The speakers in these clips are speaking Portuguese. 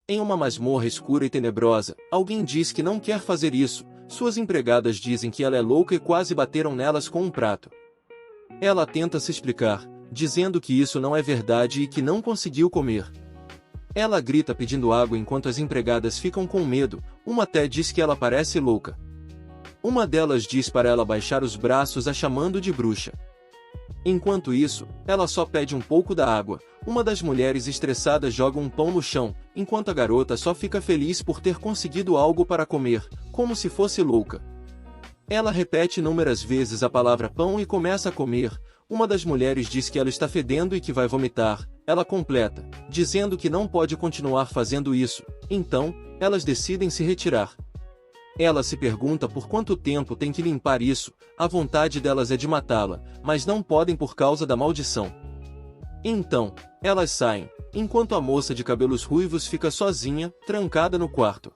Em uma masmorra escura e tenebrosa, alguém diz que não quer fazer isso, suas empregadas dizem que ela é louca e quase bateram nelas com um prato. Ela tenta se explicar, dizendo que isso não é verdade e que não conseguiu comer. Ela grita pedindo água enquanto as empregadas ficam com medo, uma até diz que ela parece louca. Uma delas diz para ela baixar os braços a chamando de bruxa. Enquanto isso, ela só pede um pouco da água. Uma das mulheres estressadas joga um pão no chão, enquanto a garota só fica feliz por ter conseguido algo para comer, como se fosse louca. Ela repete inúmeras vezes a palavra pão e começa a comer. Uma das mulheres diz que ela está fedendo e que vai vomitar. Ela completa, dizendo que não pode continuar fazendo isso. Então, elas decidem se retirar. Ela se pergunta por quanto tempo tem que limpar isso. A vontade delas é de matá-la, mas não podem por causa da maldição. Então, elas saem, enquanto a moça de cabelos ruivos fica sozinha, trancada no quarto.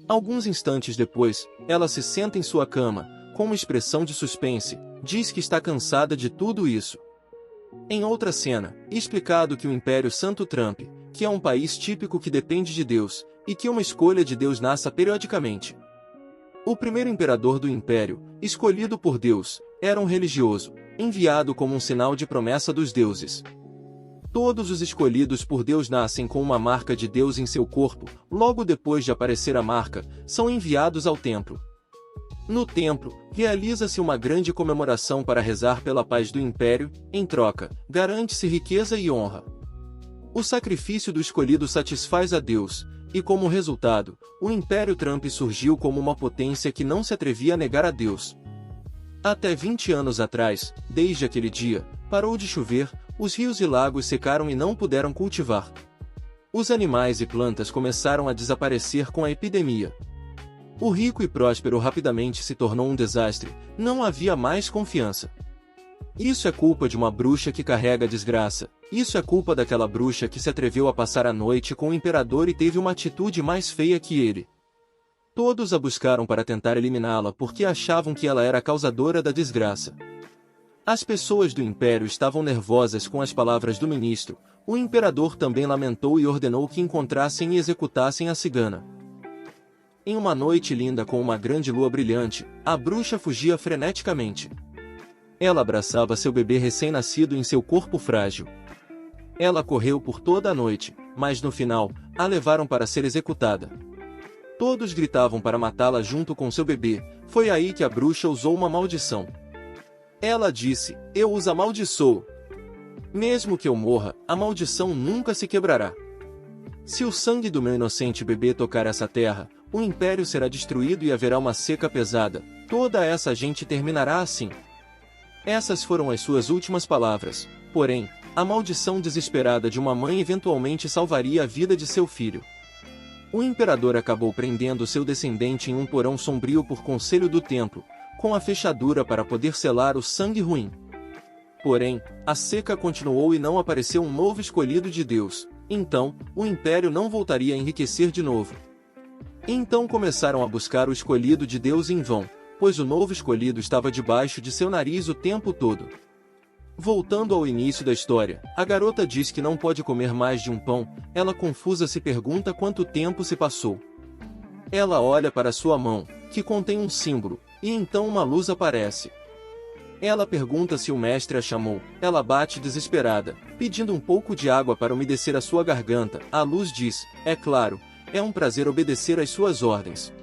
Alguns instantes depois, ela se senta em sua cama, com uma expressão de suspense, diz que está cansada de tudo isso. Em outra cena, explicado que o Império Santo Trump, que é um país típico que depende de Deus, e que uma escolha de Deus nasça periodicamente. O primeiro imperador do Império, escolhido por Deus, era um religioso, enviado como um sinal de promessa dos deuses. Todos os escolhidos por Deus nascem com uma marca de Deus em seu corpo, logo depois de aparecer a marca, são enviados ao templo. No templo, realiza-se uma grande comemoração para rezar pela paz do Império, em troca, garante-se riqueza e honra. O sacrifício do escolhido satisfaz a Deus, e como resultado, o Império Trump surgiu como uma potência que não se atrevia a negar a Deus. Até 20 anos atrás, desde aquele dia, parou de chover, os rios e lagos secaram e não puderam cultivar. Os animais e plantas começaram a desaparecer com a epidemia. O rico e próspero rapidamente se tornou um desastre, não havia mais confiança. Isso é culpa de uma bruxa que carrega a desgraça. Isso é culpa daquela bruxa que se atreveu a passar a noite com o imperador e teve uma atitude mais feia que ele. Todos a buscaram para tentar eliminá-la porque achavam que ela era a causadora da desgraça. As pessoas do império estavam nervosas com as palavras do ministro. O imperador também lamentou e ordenou que encontrassem e executassem a cigana. Em uma noite linda com uma grande lua brilhante, a bruxa fugia freneticamente. Ela abraçava seu bebê recém-nascido em seu corpo frágil. Ela correu por toda a noite, mas no final, a levaram para ser executada. Todos gritavam para matá-la junto com seu bebê. Foi aí que a bruxa usou uma maldição. Ela disse: "Eu os amaldiçoo. Mesmo que eu morra, a maldição nunca se quebrará. Se o sangue do meu inocente bebê tocar essa terra, o império será destruído e haverá uma seca pesada. Toda essa gente terminará assim." Essas foram as suas últimas palavras. Porém, a maldição desesperada de uma mãe eventualmente salvaria a vida de seu filho. O imperador acabou prendendo seu descendente em um porão sombrio por conselho do templo, com a fechadura para poder selar o sangue ruim. Porém, a seca continuou e não apareceu um novo escolhido de Deus. Então, o império não voltaria a enriquecer de novo. Então começaram a buscar o escolhido de Deus em vão, pois o novo escolhido estava debaixo de seu nariz o tempo todo. Voltando ao início da história, a garota diz que não pode comer mais de um pão. Ela confusa se pergunta quanto tempo se passou. Ela olha para sua mão, que contém um símbolo, e então uma luz aparece. Ela pergunta se o mestre a chamou. Ela bate desesperada, pedindo um pouco de água para umedecer a sua garganta. A luz diz: "É claro, é um prazer obedecer às suas ordens."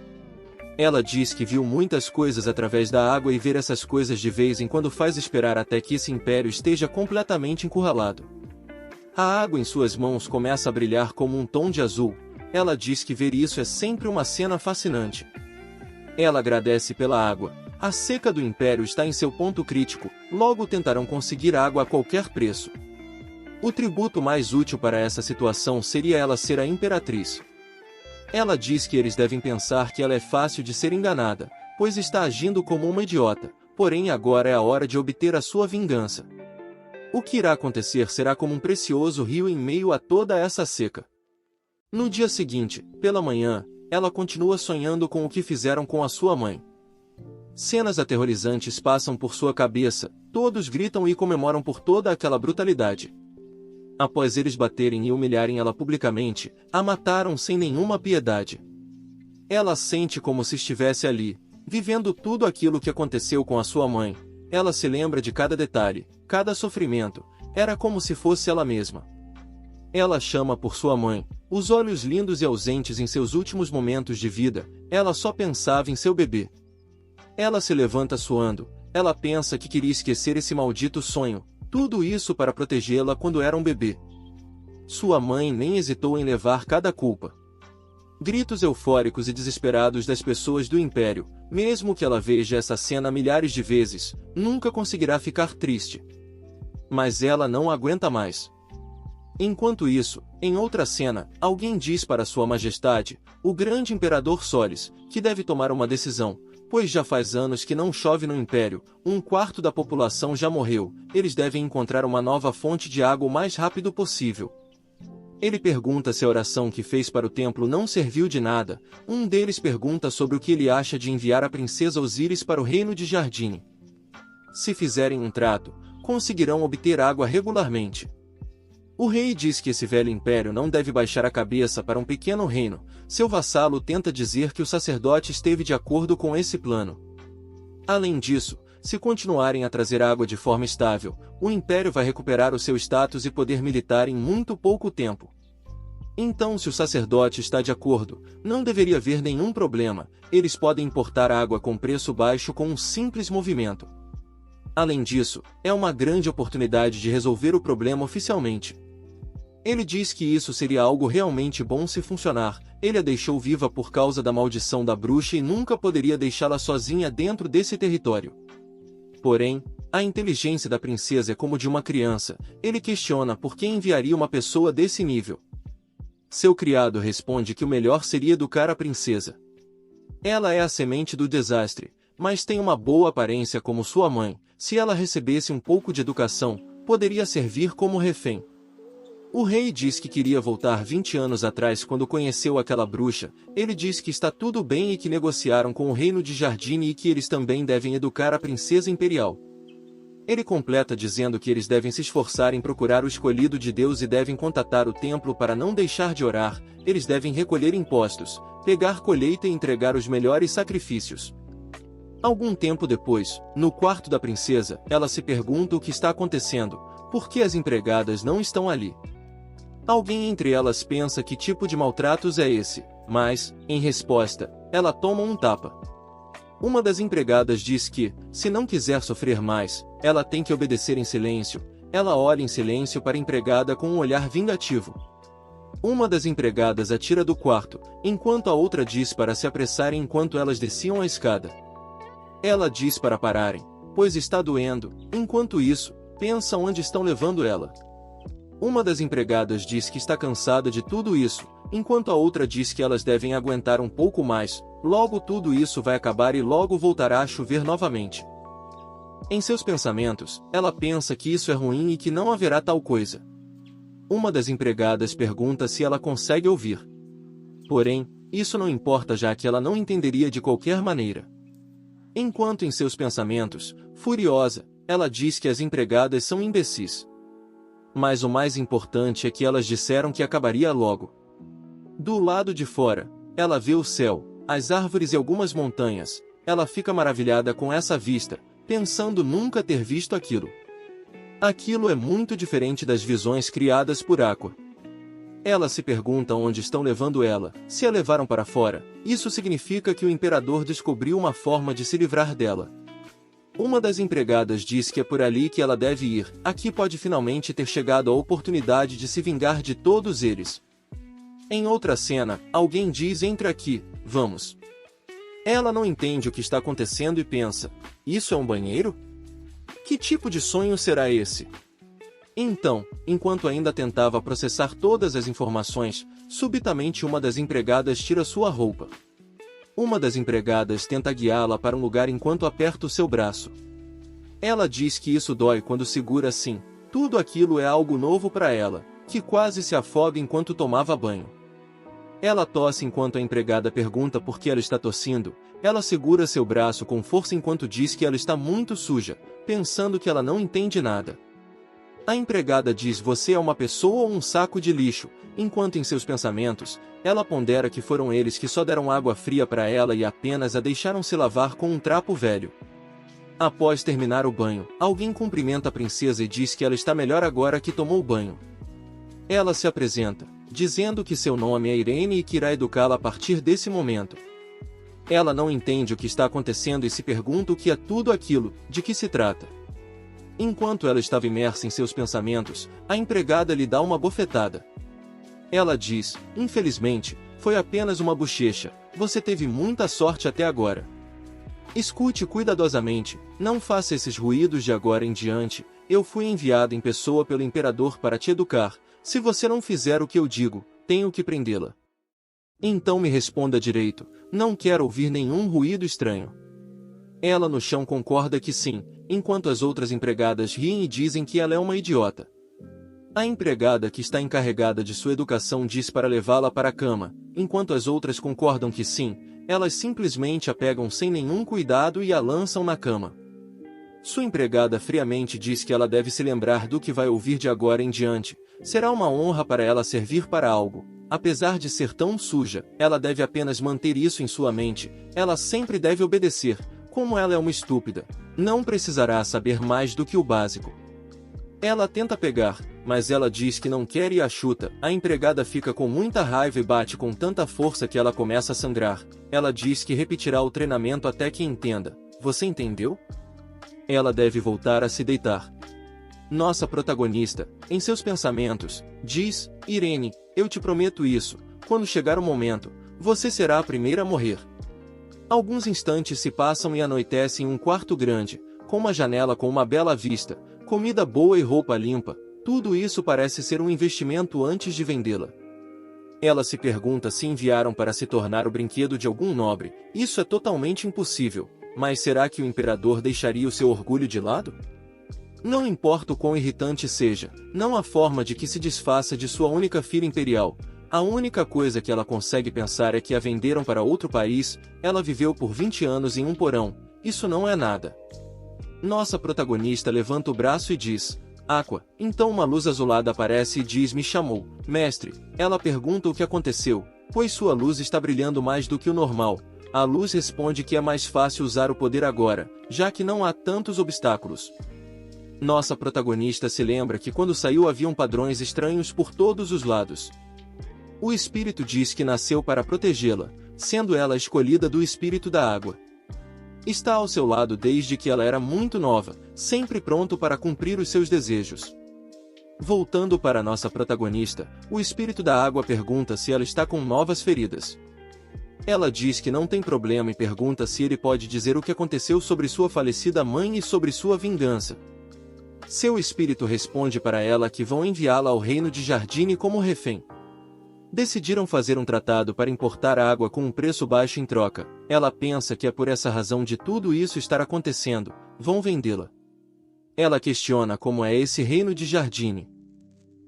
Ela diz que viu muitas coisas através da água e ver essas coisas de vez em quando faz esperar até que esse império esteja completamente encurralado. A água em suas mãos começa a brilhar como um tom de azul. Ela diz que ver isso é sempre uma cena fascinante. Ela agradece pela água. A seca do império está em seu ponto crítico, logo tentarão conseguir água a qualquer preço. O tributo mais útil para essa situação seria ela ser a imperatriz. Ela diz que eles devem pensar que ela é fácil de ser enganada, pois está agindo como uma idiota, porém agora é a hora de obter a sua vingança. O que irá acontecer será como um precioso rio em meio a toda essa seca. No dia seguinte, pela manhã, ela continua sonhando com o que fizeram com a sua mãe. Cenas aterrorizantes passam por sua cabeça, todos gritam e comemoram por toda aquela brutalidade. após eles baterem e humilharem ela publicamente, a mataram sem nenhuma piedade. Ela sente como se estivesse ali, vivendo tudo aquilo que aconteceu com a sua mãe. Ela se lembra de cada detalhe, cada sofrimento, era como se fosse ela mesma. Ela chama por sua mãe, os olhos lindos e ausentes em seus últimos momentos de vida, ela só pensava em seu bebê. Ela se levanta suando, ela pensa que queria esquecer esse maldito sonho, tudo isso para protegê-la quando era um bebê. Sua mãe nem hesitou em levar cada culpa. Gritos eufóricos e desesperados das pessoas do Império, mesmo que ela veja essa cena milhares de vezes, nunca conseguirá ficar triste. Mas ela não aguenta mais. Enquanto isso, em outra cena, alguém diz para Sua Majestade, o grande Imperador Solis, que deve tomar uma decisão, pois já faz anos que não chove no Império, um quarto da população já morreu, eles devem encontrar uma nova fonte de água o mais rápido possível. Ele pergunta se a oração que fez para o templo não serviu de nada, um deles pergunta sobre o que ele acha de enviar a princesa Osíris para o reino de Jardine. Se fizerem um trato, conseguirão obter água regularmente. O rei diz que esse velho império não deve baixar a cabeça para um pequeno reino. Seu vassalo tenta dizer que o sacerdote esteve de acordo com esse plano. Além disso, se continuarem a trazer água de forma estável, o império vai recuperar o seu status e poder militar em muito pouco tempo. Então, se o sacerdote está de acordo, não deveria haver nenhum problema, eles podem importar água com preço baixo com um simples movimento. Além disso, é uma grande oportunidade de resolver o problema oficialmente. Ele diz que isso seria algo realmente bom se funcionar, ele a deixou viva por causa da maldição da bruxa e nunca poderia deixá-la sozinha dentro desse território. Porém, a inteligência da princesa é como de uma criança, ele questiona por que enviaria uma pessoa desse nível. Seu criado responde que o melhor seria educar a princesa. Ela é a semente do desastre, mas tem uma boa aparência como sua mãe, se ela recebesse um pouco de educação, poderia servir como refém. O rei diz que queria voltar 20 anos atrás quando conheceu aquela bruxa, ele diz que está tudo bem e que negociaram com o reino de Jardine e que eles também devem educar a princesa imperial. Ele completa dizendo que eles devem se esforçar em procurar o escolhido de Deus e devem contatar o templo para não deixar de orar, eles devem recolher impostos, pegar colheita e entregar os melhores sacrifícios. Algum tempo depois, no quarto da princesa, ela se pergunta o que está acontecendo, por que as empregadas não estão ali. Alguém entre elas pensa que tipo de maltratos é esse, mas, em resposta, ela toma um tapa. Uma das empregadas diz que, se não quiser sofrer mais, ela tem que obedecer em silêncio. Ela olha em silêncio para a empregada com um olhar vingativo. Uma das empregadas atira do quarto, enquanto a outra diz para se apressarem enquanto elas desciam a escada. Ela diz para pararem, pois está doendo, enquanto isso, pensa onde estão levando ela. Uma das empregadas diz que está cansada de tudo isso, enquanto a outra diz que elas devem aguentar um pouco mais, logo tudo isso vai acabar e logo voltará a chover novamente. Em seus pensamentos, ela pensa que isso é ruim e que não haverá tal coisa. Uma das empregadas pergunta se ela consegue ouvir. Porém, isso não importa já que ela não entenderia de qualquer maneira. Enquanto em seus pensamentos, furiosa, ela diz que as empregadas são imbecis. Mas o mais importante é que elas disseram que acabaria logo. Do lado de fora, ela vê o céu, as árvores e algumas montanhas. Ela fica maravilhada com essa vista, pensando nunca ter visto aquilo. Aquilo é muito diferente das visões criadas por Aqua. Ela se pergunta onde estão levando ela, se a levaram para fora, isso significa que o imperador descobriu uma forma de se livrar dela. Uma das empregadas diz que é por ali que ela deve ir, aqui pode finalmente ter chegado a oportunidade de se vingar de todos eles. Em outra cena, alguém diz entre aqui, vamos. Ela não entende o que está acontecendo e pensa, isso é um banheiro? Que tipo de sonho será esse? Então, enquanto ainda tentava processar todas as informações, subitamente uma das empregadas tira sua roupa. Uma das empregadas tenta guiá-la para um lugar enquanto aperta o seu braço. Ela diz que isso dói quando segura assim, tudo aquilo é algo novo para ela, que quase se afoga enquanto tomava banho. Ela tosse enquanto a empregada pergunta por que ela está tossindo, ela segura seu braço com força enquanto diz que ela está muito suja, pensando que ela não entende nada. A empregada diz: você é uma pessoa ou um saco de lixo, enquanto em seus pensamentos, ela pondera que foram eles que só deram água fria para ela e apenas a deixaram se lavar com um trapo velho. Após terminar o banho, alguém cumprimenta a princesa e diz que ela está melhor agora que tomou banho. Ela se apresenta, dizendo que seu nome é Irene e que irá educá-la a partir desse momento. Ela não entende o que está acontecendo e se pergunta o que é tudo aquilo, de que se trata. Enquanto ela estava imersa em seus pensamentos, a empregada lhe dá uma bofetada. Ela diz: infelizmente, foi apenas uma bochecha, você teve muita sorte até agora. Escute cuidadosamente, não faça esses ruídos de agora em diante, eu fui enviado em pessoa pelo imperador para te educar, se você não fizer o que eu digo, tenho que prendê-la. Então me responda direito, não quero ouvir nenhum ruído estranho. Ela no chão concorda que sim, enquanto as outras empregadas riem e dizem que ela é uma idiota. A empregada que está encarregada de sua educação diz para levá-la para a cama, enquanto as outras concordam que sim, elas simplesmente a pegam sem nenhum cuidado e a lançam na cama. Sua empregada friamente diz que ela deve se lembrar do que vai ouvir de agora em diante, será uma honra para ela servir para algo. Apesar de ser tão suja, ela deve apenas manter isso em sua mente, ela sempre deve obedecer, como ela é uma estúpida, não precisará saber mais do que o básico. Ela tenta pegar, mas ela diz que não quer e a chuta. A empregada fica com muita raiva e bate com tanta força que ela começa a sangrar. Ela diz que repetirá o treinamento até que entenda. Você entendeu? Ela deve voltar a se deitar. Nossa protagonista, em seus pensamentos, diz: Irene, eu te prometo isso, quando chegar o momento, você será a primeira a morrer. Alguns instantes se passam e anoitece em um quarto grande, com uma janela com uma bela vista, comida boa e roupa limpa, tudo isso parece ser um investimento antes de vendê-la. Ela se pergunta se enviaram para se tornar o brinquedo de algum nobre, isso é totalmente impossível, mas será que o imperador deixaria o seu orgulho de lado? Não importa o quão irritante seja, não há forma de que se desfaça de sua única filha imperial. A única coisa que ela consegue pensar é que a venderam para outro país, ela viveu por 20 anos em um porão, isso não é nada. Nossa protagonista levanta o braço e diz: Aqua. Então uma luz azulada aparece e diz: me chamou, mestre. Ela pergunta o que aconteceu, pois sua luz está brilhando mais do que o normal. A luz responde que é mais fácil usar o poder agora, já que não há tantos obstáculos. Nossa protagonista se lembra que quando saiu haviam padrões estranhos por todos os lados. O espírito diz que nasceu para protegê-la, sendo ela escolhida do espírito da água. Está ao seu lado desde que ela era muito nova, sempre pronto para cumprir os seus desejos. Voltando para nossa protagonista, o espírito da água pergunta se ela está com novas feridas. Ela diz que não tem problema e pergunta se ele pode dizer o que aconteceu sobre sua falecida mãe e sobre sua vingança. Seu espírito responde para ela que vão enviá-la ao reino de Jardine como refém. Decidiram fazer um tratado para importar a água com um preço baixo em troca. Ela pensa que é por essa razão de tudo isso estar acontecendo, vão vendê-la. Ela questiona como é esse reino de Jardine.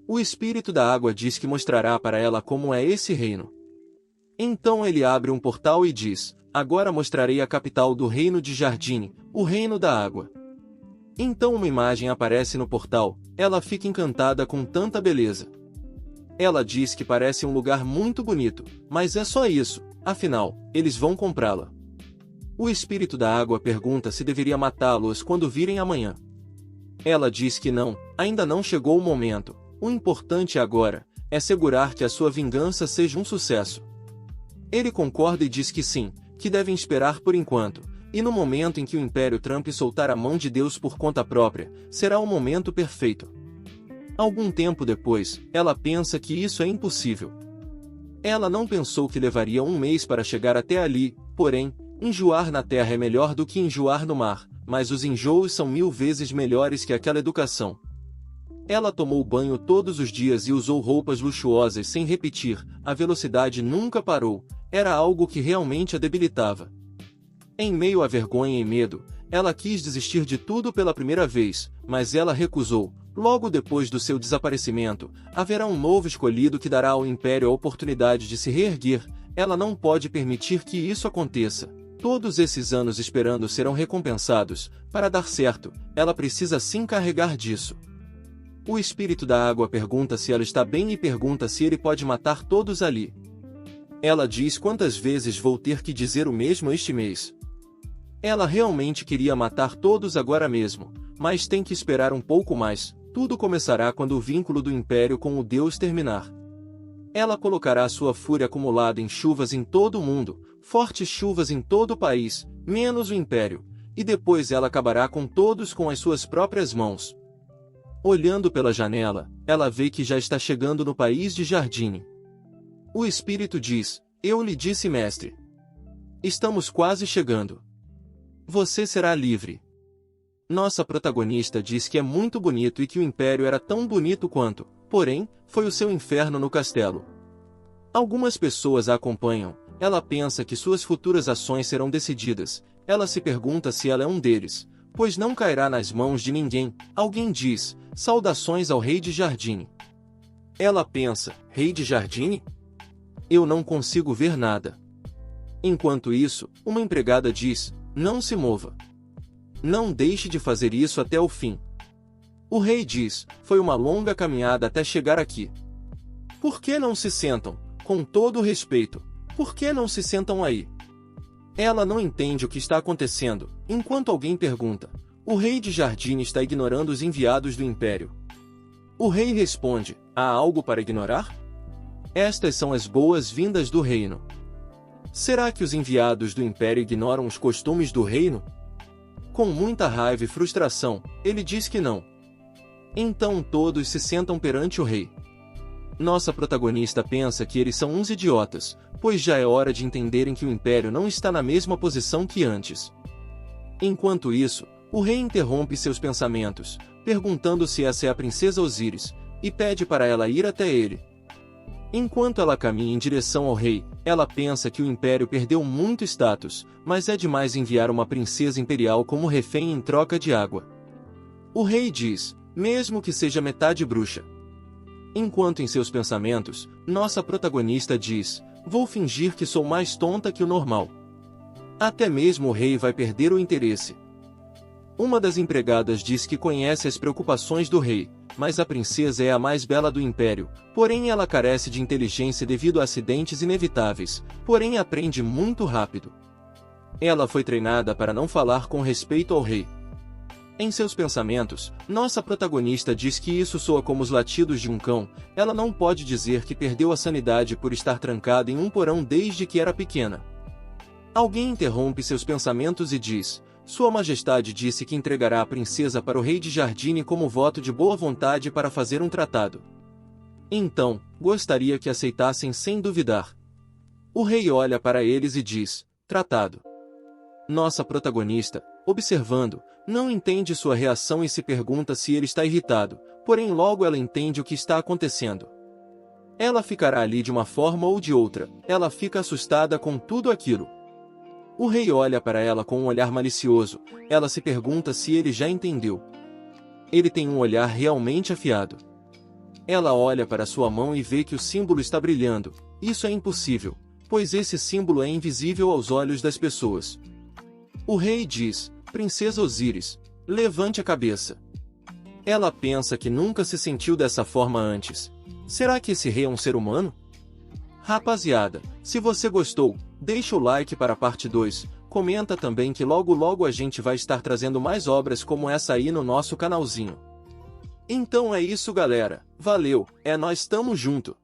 O espírito da água diz que mostrará para ela como é esse reino. Então ele abre um portal e diz: agora mostrarei a capital do reino de Jardine, o reino da água. Então uma imagem aparece no portal, ela fica encantada com tanta beleza. Ela diz que parece um lugar muito bonito, mas é só isso, afinal, eles vão comprá-la. O espírito da água pergunta se deveria matá-los quando virem amanhã. Ela diz que não, ainda não chegou o momento, o importante agora é segurar que a sua vingança seja um sucesso. Ele concorda e diz que sim, que devem esperar por enquanto, e no momento em que o Império Trump soltar a mão de Deus por conta própria, será o momento perfeito. Algum tempo depois, ela pensa que isso é impossível. Ela não pensou que levaria um mês para chegar até ali, porém, enjoar na terra é melhor do que enjoar no mar, mas os enjoos são 1000 vezes melhores que aquela educação. Ela tomou banho todos os dias e usou roupas luxuosas sem repetir, a velocidade nunca parou, era algo que realmente a debilitava. Em meio à vergonha e medo, ela quis desistir de tudo pela primeira vez, mas ela recusou. Logo depois do seu desaparecimento, haverá um novo escolhido que dará ao Império a oportunidade de se reerguer. Ela não pode permitir que isso aconteça. Todos esses anos esperando serão recompensados. Para dar certo, ela precisa se encarregar disso. O espírito da água pergunta se ela está bem e pergunta se ele pode matar todos ali. Ela diz quantas vezes vou ter que dizer o mesmo este mês. Ela realmente queria matar todos agora mesmo, mas tem que esperar um pouco mais. Tudo começará quando o vínculo do Império com o Deus terminar. Ela colocará sua fúria acumulada em chuvas em todo o mundo, fortes chuvas em todo o país, menos o Império, e depois ela acabará com todos com as suas próprias mãos. Olhando pela janela, ela vê que já está chegando no país de Jardine. O espírito diz: eu lhe disse, mestre. Estamos quase chegando. Você será livre. Nossa protagonista diz que é muito bonito e que o Império era tão bonito quanto, porém, foi o seu inferno no castelo. Algumas pessoas a acompanham, ela pensa que suas futuras ações serão decididas, ela se pergunta se ela é um deles, pois não cairá nas mãos de ninguém. Alguém diz: saudações ao rei de Jardine. Ela pensa: rei de Jardine? Eu não consigo ver nada. Enquanto isso, uma empregada diz: não se mova. Não deixe de fazer isso até o fim. O rei diz: foi uma longa caminhada até chegar aqui. Por que não se sentam? Com todo o respeito, por que não se sentam aí? Ela não entende o que está acontecendo, enquanto alguém pergunta: o rei de Jardine está ignorando os enviados do Império. O rei responde: há algo para ignorar? Estas são as boas-vindas do reino. Será que os enviados do Império ignoram os costumes do reino? Com muita raiva e frustração, ele diz que não. Então todos se sentam perante o rei. Nossa protagonista pensa que eles são uns idiotas, pois já é hora de entenderem que o Império não está na mesma posição que antes. Enquanto isso, o rei interrompe seus pensamentos, perguntando se essa é a princesa Osíris, e pede para ela ir até ele. Enquanto ela caminha em direção ao rei, ela pensa que o Império perdeu muito status, mas é demais enviar uma princesa imperial como refém em troca de água. O rei diz: mesmo que seja metade bruxa. Enquanto em seus pensamentos, nossa protagonista diz: vou fingir que sou mais tonta que o normal. Até mesmo o rei vai perder o interesse. Uma das empregadas diz que conhece as preocupações do rei, mas a princesa é a mais bela do Império, porém ela carece de inteligência devido a acidentes inevitáveis, porém aprende muito rápido. Ela foi treinada para não falar com respeito ao rei. Em seus pensamentos, nossa protagonista diz que isso soa como os latidos de um cão. Ela não pode dizer que perdeu a sanidade por estar trancada em um porão desde que era pequena. Alguém interrompe seus pensamentos e diz: Sua Majestade disse que entregará a princesa para o rei de Jardine como voto de boa vontade para fazer um tratado. Então, gostaria que aceitassem sem duvidar. O rei olha para eles e diz: tratado. Nossa protagonista, observando, não entende sua reação e se pergunta se ele está irritado, porém logo ela entende o que está acontecendo. Ela ficará ali de uma forma ou de outra, ela fica assustada com tudo aquilo. O rei olha para ela com um olhar malicioso, ela se pergunta se ele já entendeu. Ele tem um olhar realmente afiado. Ela olha para sua mão e vê que o símbolo está brilhando. Isso é impossível, pois esse símbolo é invisível aos olhos das pessoas. O rei diz: Princesa Osíris, levante a cabeça. Ela pensa que nunca se sentiu dessa forma antes. Será que esse rei é um ser humano? Rapaziada, se você gostou, deixa o like para a parte 2, comenta também que logo a gente vai estar trazendo mais obras como essa aí no nosso canalzinho. Então é isso galera, valeu, é nós tamo junto.